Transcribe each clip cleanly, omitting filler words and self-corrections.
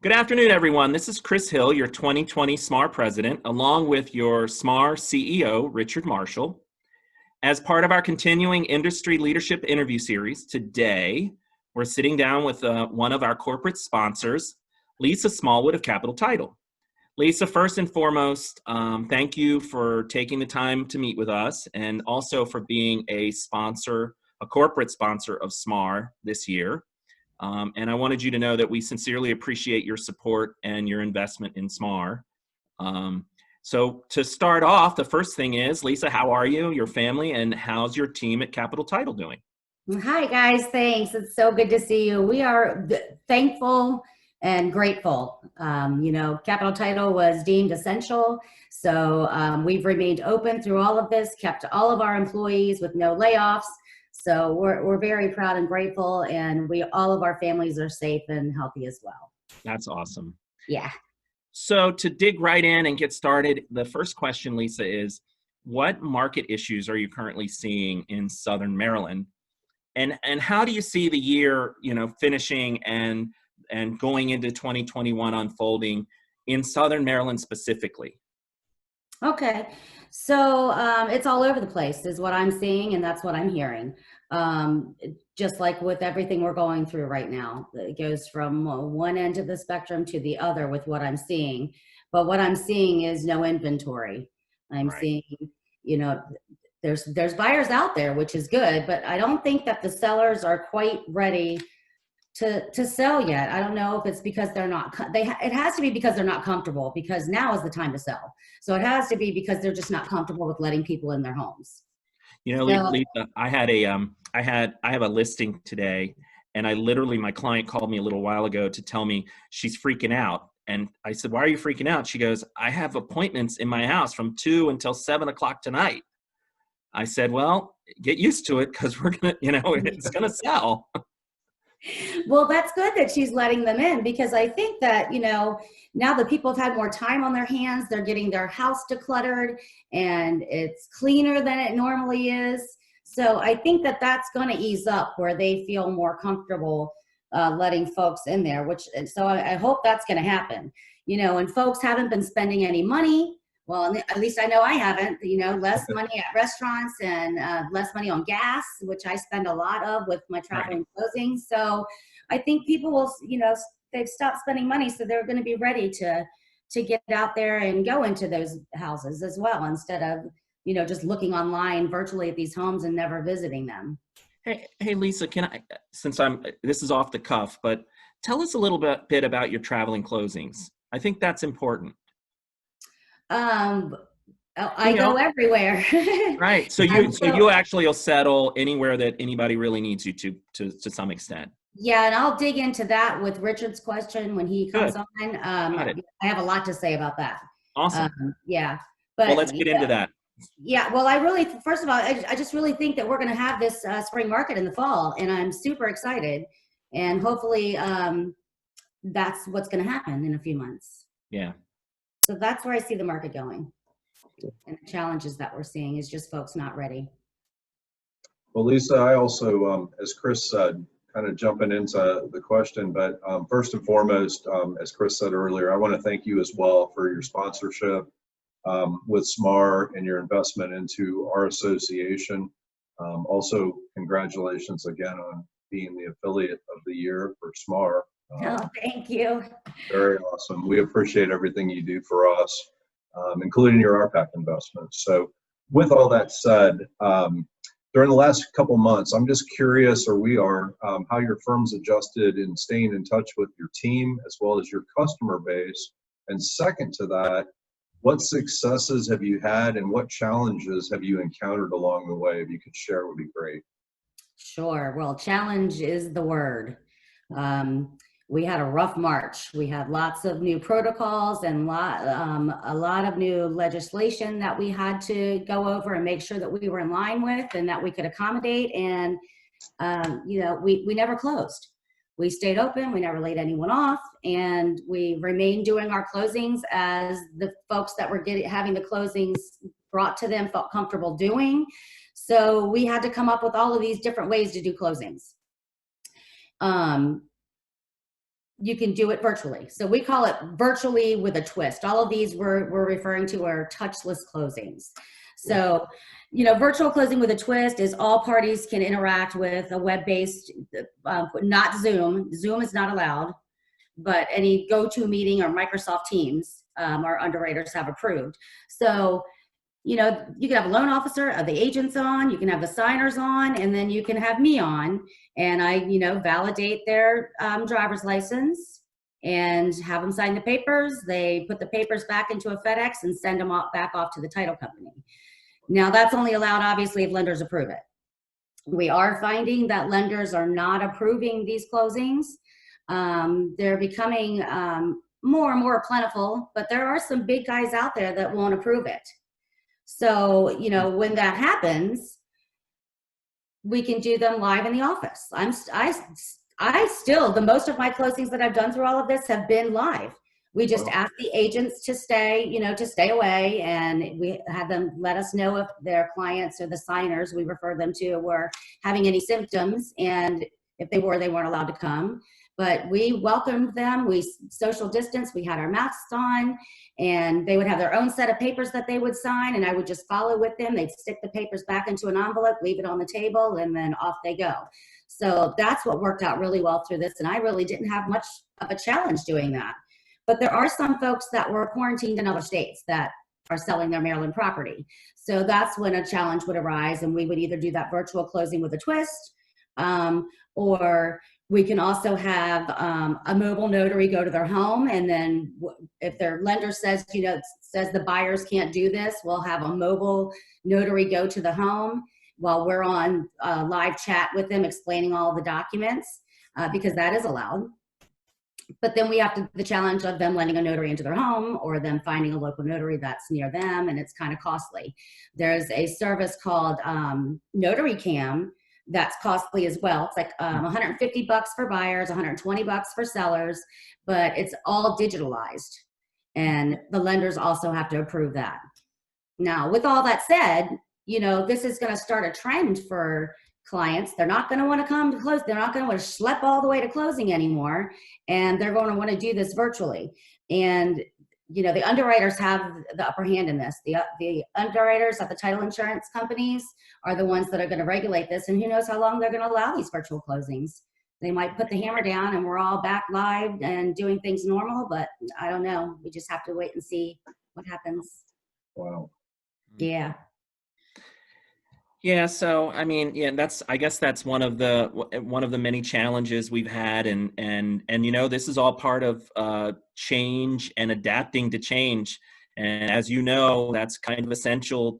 Good afternoon, everyone. This is Chris Hill, your 2020 SMAR president, along with your SMAR CEO, Richard Marshall. As part of our continuing industry leadership interview series, today we're sitting down with one of our corporate sponsors, Lisa Smallwood of Capital Title. Lisa, first and foremost, thank you for taking the time to meet with us and also for being a sponsor, a corporate sponsor of SMAR this year. And I wanted you to know that we sincerely appreciate your support and your investment in SMAR. So to start off, the first thing is, Lisa, how are you, your family, and how's your team at Capital Title doing? Hi, guys. Thanks. It's so good to see you. We are thankful and grateful. Capital Title was deemed essential. So we've remained open through all of this, kept all of our employees with no layoffs. So we're very proud and grateful, and all of our families are safe and healthy as well. That's awesome. Yeah. So to dig right in and get started, the first question, Lisa, is what market issues are you currently seeing in Southern Maryland? And how do you see the year, finishing and going into 2021 unfolding in Southern Maryland specifically? Okay, so it's all over the place is what I'm seeing, and that's what I'm hearing. Just like with everything we're going through right now, it goes from one end of the spectrum to the other with what I'm seeing. But what I'm seeing is no inventory. I'm seeing, there's buyers out there, which is good, but I don't think that the sellers are quite ready to sell yet. I don't know if it's because they're not, it has to be because they're not comfortable, because now is the time to sell. So it has to be because they're just not comfortable with letting people in their homes. Lisa, I have a listing today, and my client called me a little while ago to tell me she's freaking out. And I said, "Why are you freaking out?" She goes, "I have appointments in my house from 2 until 7 o'clock tonight." I said, "Well, get used to it, because we're going to, it's going to sell." Well, that's good that she's letting them in, because I think that, now that people have had more time on their hands, they're getting their house decluttered and it's cleaner than it normally is. So I think that that's going to ease up where they feel more comfortable letting folks in there, so I hope that's going to happen. And folks haven't been spending any money. Well, at least I know I haven't, less money at restaurants and less money on gas, which I spend a lot of with my traveling closings. So I think people will, they've stopped spending money, so they're going to be ready to get out there and go into those houses as well, instead of, just looking online virtually at these homes and never visiting them. Hey, Lisa, this is off the cuff, but tell us a little bit about your traveling closings. I think that's important. I go everywhere. Right. So you actually will settle anywhere that anybody really needs you to some extent. Yeah, and I'll dig into that with Richard's question when he comes on. I have a lot to say about that. Awesome. Yeah. But well, let's get into that. Yeah, well, first of all, I just really think that we're going to have this spring market in the fall, and I'm super excited. And hopefully that's what's going to happen in a few months. Yeah. So that's where I see the market going. And the challenges that we're seeing is just folks not ready. Well, Lisa, I also, as Chris said, kind of jumping into the question, but first and foremost, as Chris said earlier, I want to thank you as well for your sponsorship with SMAR and your investment into our association. Also, congratulations again on being the affiliate of the year for SMAR. Oh, thank you. Very awesome. We appreciate everything you do for us, including your RPAC investments. So with all that said, during the last couple months, I'm just curious, how your firm's adjusted in staying in touch with your team as well as your customer base. And second to that, what successes have you had and what challenges have you encountered along the way? If you could share, would be great. Sure. Well, challenge is the word. We had a rough March. We had lots of new protocols and a lot of new legislation that we had to go over and make sure that we were in line with and that we could accommodate. And, we never closed. We stayed open. We never laid anyone off. And we remained doing our closings as the folks that were having the closings brought to them felt comfortable doing. So we had to come up with all of these different ways to do closings. you can do it virtually. So we call it virtually with a twist. All of these we're referring to are touchless closings. So, you know, virtual closing with a twist is all parties can interact with a web-based, not Zoom. Zoom is not allowed, but any GoToMeeting or Microsoft Teams, our underwriters have approved. So, you know, you can have a loan officer, the agents on, you can have the signers on, and then you can have me on, and I, you know, validate their driver's license and have them sign the papers. They put the papers back into a FedEx and send them back off to the title company. Now that's only allowed obviously if lenders approve it. We are finding that lenders are not approving these closings. They're becoming more and more plentiful, but there are some big guys out there that won't approve it. So, you know, when that happens, we can do them live in the office. I still, the most of my closings that I've done through all of this have been live. We just ask the agents to stay, you know, to stay away, and we have them let us know if their clients or the signers we refer them to were having any symptoms, and if they weren't allowed to come. But we welcomed them, we social distance, we had our masks on, and they would have their own set of papers that they would sign, and I would just follow with them. They'd stick the papers back into an envelope, leave it on the table, and then off they go. So that's what worked out really well through this, and I really didn't have much of a challenge doing that. But there are some folks that were quarantined in other states that are selling their Maryland property. So that's when a challenge would arise, and we would either do that virtual closing with a twist, or we can also have a mobile notary go to their home, and then if their lender says, you know, says the buyers can't do this, we'll have a mobile notary go to the home while we're on live chat with them explaining all the documents, because that is allowed. But then we have the challenge of them letting a notary into their home, or them finding a local notary that's near them, and it's kind of costly. There's a service called Notary Cam that's costly as well. It's like $150 for buyers, $120 for sellers, but it's all digitalized, and the lenders also have to approve that. Now, with all that said, you know, this is going to start a trend for clients. They're not going to want to come to close. They're not going to want to schlep all the way to closing anymore, and they're going to want to do this virtually. And you know, the underwriters have the upper hand in this. The underwriters at the title insurance companies are the ones that are going to regulate this, and who knows how long they're going to allow these virtual closings. They might put the hammer down and we're all back live and doing things normal, but I don't know. We just have to wait and see what happens. Wow. Yeah. Yeah, so I mean, yeah, I guess that's one of the many challenges we've had, and you know, this is all part of change and adapting to change. And as you know, that's kind of essential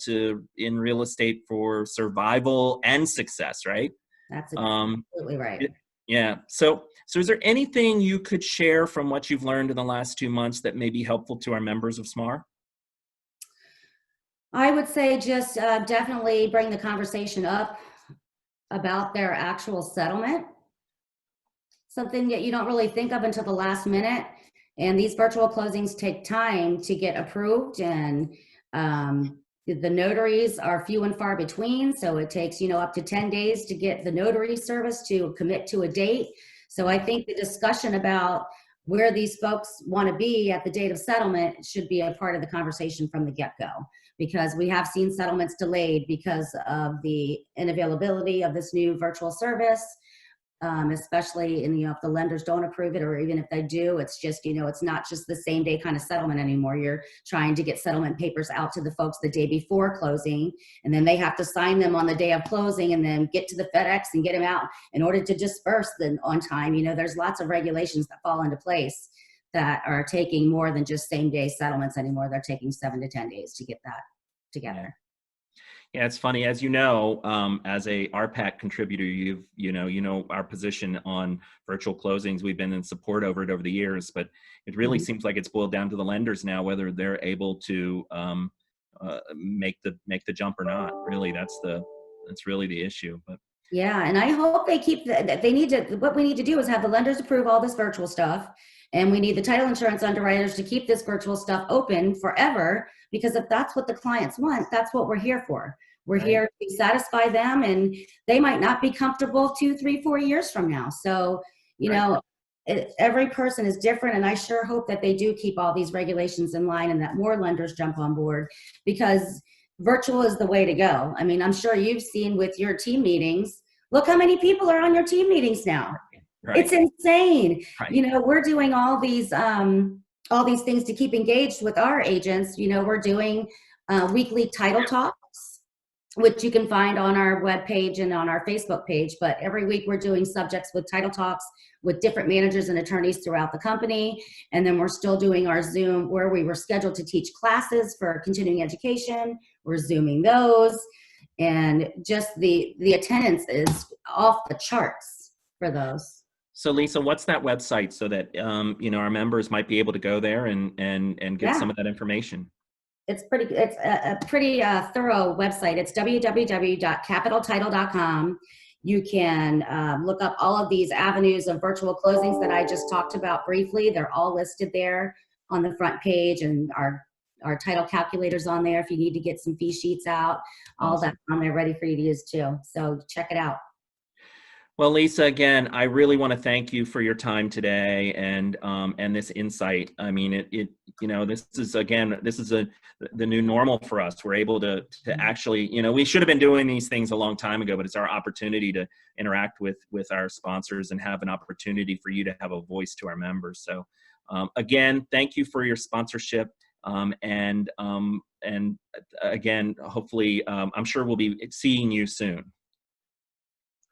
in real estate for survival and success, right? That's absolutely right. Yeah. So is there anything you could share from what you've learned in the last 2 months that may be helpful to our members of SMAR? I would say just definitely bring the conversation up about their actual settlement. Something that you don't really think of until the last minute. And these virtual closings take time to get approved, and the notaries are few and far between. So it takes, you know, up to 10 days to get the notary service to commit to a date. So I think the discussion about where these folks want to be at the date of settlement should be a part of the conversation from the get-go, because we have seen settlements delayed because of the unavailability of this new virtual service, especially in, you know, if the lenders don't approve it, or even if they do, it's just, you know, it's not just the same day kind of settlement anymore. You're trying to get settlement papers out to the folks the day before closing, and then they have to sign them on the day of closing and then get to the FedEx and get them out in order to disperse them on time. You know, there's lots of regulations that fall into place that are taking more than just same day settlements anymore. They're taking 7 to 10 days to get that together. Yeah, it's funny, as you know, as a RPAC contributor, you know our position on virtual closings. We've been in support over it over the years, but it really seems like it's boiled down to the lenders now, whether they're able to make the jump or not. Really, that's really the issue. But yeah, and I hope they keep what we need to do is have the lenders approve all this virtual stuff, and we need the title insurance underwriters to keep this virtual stuff open forever, because if that's what the clients want, that's what we're here for. We're here to satisfy them, and they might not be comfortable 2, 3, 4 years from now. So, you know, every person is different, and I sure hope that they do keep all these regulations in line and that more lenders jump on board, because virtual is the way to go. I mean, I'm sure you've seen with your team meetings, look how many people are on your team meetings now. Right. It's insane. Right. You know, we're doing all these things to keep engaged with our agents. You know, we're doing weekly title talks, which you can find on our webpage and on our Facebook page. But every week we're doing subjects with title talks with different managers and attorneys throughout the company. And then we're still doing our Zoom where we were scheduled to teach classes for continuing education. We're Zooming those. And just the attendance is off the charts for those. So Lisa, what's that website so that our members might be able to go there and get some of that information? It's a pretty thorough website. It's www.capitaltitle.com. You can look up all of these avenues of virtual closings that I just talked about briefly. They're all listed there on the front page, and our title calculator's on there if you need to get some fee sheets out. All that's on there ready for you to use too. So check it out. Well, Lisa, again, I really want to thank you for your time today and this insight. I mean, this is the new normal for us. We're able to actually, we should have been doing these things a long time ago, but it's our opportunity to interact with our sponsors and have an opportunity for you to have a voice to our members. So, again, thank you for your sponsorship. And again, hopefully, I'm sure we'll be seeing you soon.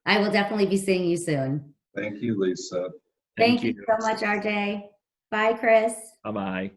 I will definitely be seeing you soon. Thank you, Lisa. Thank you so much, RJ. Bye, Chris. Bye-bye.